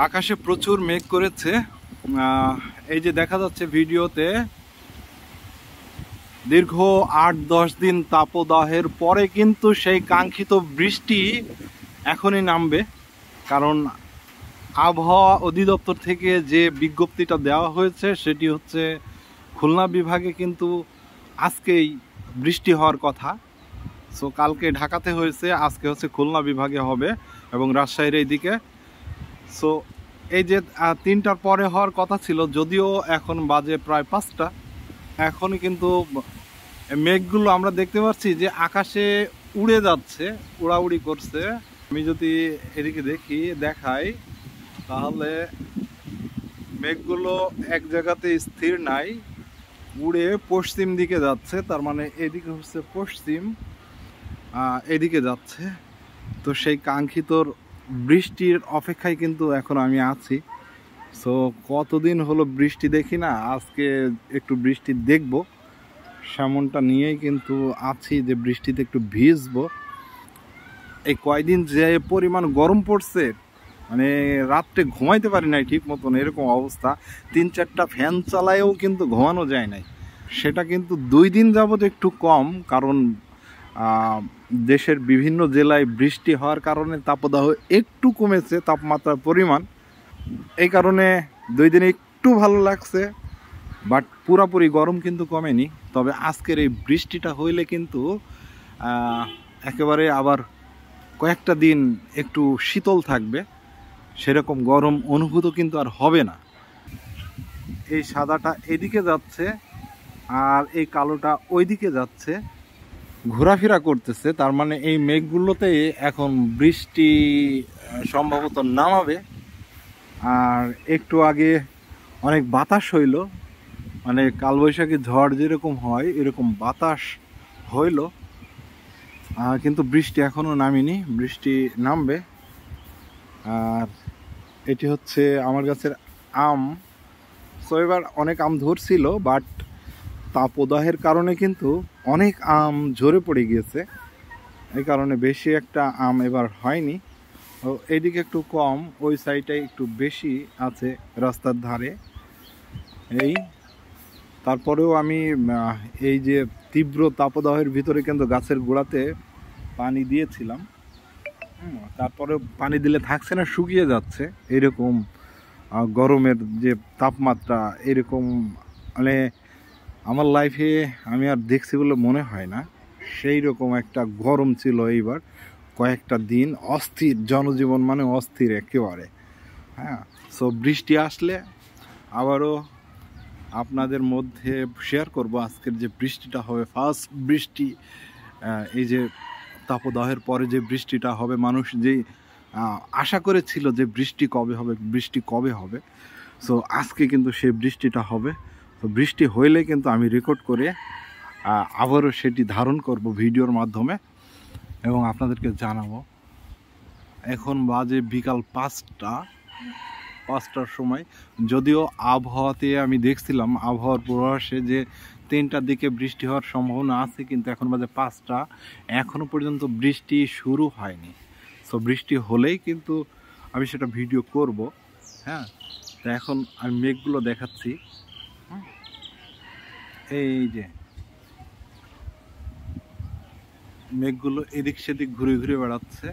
আকাশে প্রচুর মেঘ করেছে। এই যে দেখা যাচ্ছে ভিডিওতে, দীর্ঘ ৮-১০ দিন তাপদাহের পরে কিন্তু সেই কাঙ্ক্ষিত বৃষ্টি এখনই নামবে। কারণ আবহাওয়া অধিদপ্তর থেকে যে বিজ্ঞপ্তিটা দেওয়া হয়েছে সেটি হচ্ছে খুলনা বিভাগে কিন্তু আজকেই বৃষ্টি হওয়ার কথা। সো কালকে ঢাকাতে হয়েছে, আজকে হচ্ছে খুলনা বিভাগে হবে এবং রাজশাহীর এইদিকে। সো এই যে ৩টার পরে হওয়ার কথা ছিল, যদিও এখন বাজে প্রায় ৫টা, এখনই কিন্তু মেঘগুলো আমরা দেখতে পাচ্ছি যে আকাশে উড়ে যাচ্ছে, উড়াউড়ি করছে। আমি যদি এদিকে দেখাই তাহলে মেঘগুলো এক জায়গাতে স্থির নাই, উড়ে পশ্চিম দিকে যাচ্ছে। তার মানে এদিকে হচ্ছে পশ্চিম, এদিকে যাচ্ছে। তো সেই কাঙ্ক্ষিত বৃষ্টির অপেক্ষায় কিন্তু এখন আমি আছি। সো কতদিন হলো বৃষ্টি দেখি না, আজকে একটু বৃষ্টি দেখব সেমনটা নিয়েই কিন্তু আছি, যে বৃষ্টিতে একটু ভিজবো। এই কয়দিন যে পরিমাণ গরম পড়ছে, মানে রাত্রে ঘুমাইতে পারি নাই ঠিক মতন, এরকম অবস্থা। ৩-৪টা ফ্যান চালায়েও কিন্তু ঘুমানো যায় নাই। সেটা কিন্তু 2 দিন যাবত একটু কম, কারণ দেশের বিভিন্ন জেলায় বৃষ্টি হওয়ার কারণে তাপদাহ একটু কমেছে, তাপমাত্রার পরিমাণ। এই কারণে 2 দিনে একটু ভালো লাগছে, বাট পুরাপুরি গরম কিন্তু কমেনি। তবে আজকের এই বৃষ্টিটা হইলে কিন্তু একেবারে আবার কয়েকটা দিন একটু শীতল থাকবে, সেরকম গরম অনুভূত কিন্তু আর হবে না। এই সাদাটা এদিকে যাচ্ছে আর এই কালোটা ওইদিকে যাচ্ছে, ঘোরাফেরা করতেছে। তার মানে এই মেঘগুলোতে এখন বৃষ্টি সম্ভবত নামাবে। আর একটু আগে অনেক বাতাস হইল, মানে কালবৈশাখী ঝড় যেরকম হয় এরকম বাতাস হইল, কিন্তু বৃষ্টি এখনও নামেনি। বৃষ্টি নামবে। আর এটি হচ্ছে আমার গাছের আম। সো এবার অনেক আম ধরছিল, বাট তাপদাহের কারণে কিন্তু অনেক আম ঝরে পড়ে গিয়েছে। এই কারণে বেশি একটা আম এবার হয়নি। ও এইদিকে একটু কম, ওই সাইডে একটু বেশি আছে রাস্তার ধারে। এই তারপরেও আমি এই যে তীব্র তাপদাহের ভিতরে কিন্তু গাছের গোড়াতে পানি দিয়েছিলাম। তারপরে পানি দিলে থাকছে না, শুকিয়ে যাচ্ছে। এরকম গরমের যে তাপমাত্রা, এরকম মানে আমার লাইফে আমি আর দেখছি বলে মনে হয় না। সেই রকম একটা গরম ছিল এইবার, কয়েকটা দিন অস্থির, জনজীবন মানে অস্থির একেবারে। হ্যাঁ, সো বৃষ্টি আসলে আবারও আপনাদের মধ্যে শেয়ার করব আজকের যে বৃষ্টিটা হবে, ফার্স্ট বৃষ্টি। এই যে তাপদাহের পরে যে বৃষ্টিটা হবে, মানুষ যেই আশা করেছিল যে বৃষ্টি কবে হবে, বৃষ্টি কবে হবে। সো আজকে কিন্তু সেই বৃষ্টিটা হবে। তো বৃষ্টি হইলে কিন্তু আমি রেকর্ড করে আবারও সেটি ধারণ করব ভিডিওর মাধ্যমে এবং আপনাদেরকে জানাবো। এখন বাজে বিকাল 5টার সময়। যদিও আবহাওয়াতে আমি দেখছিলাম আবহাওয়ার পূর্বাভাসে যে 3টার দিকে বৃষ্টি হওয়ার সম্ভাবনা আছে, কিন্তু এখন বাজে 5টা, এখনও পর্যন্ত বৃষ্টি শুরু হয়নি। সো বৃষ্টি হলেই কিন্তু আমি সেটা ভিডিও করব। হ্যাঁ, তো এখন আমি মেঘগুলো দেখাচ্ছি। এই যে মেঘগুলো এদিক সেদিক ঘুরে ঘুরে বেড়াচ্ছে।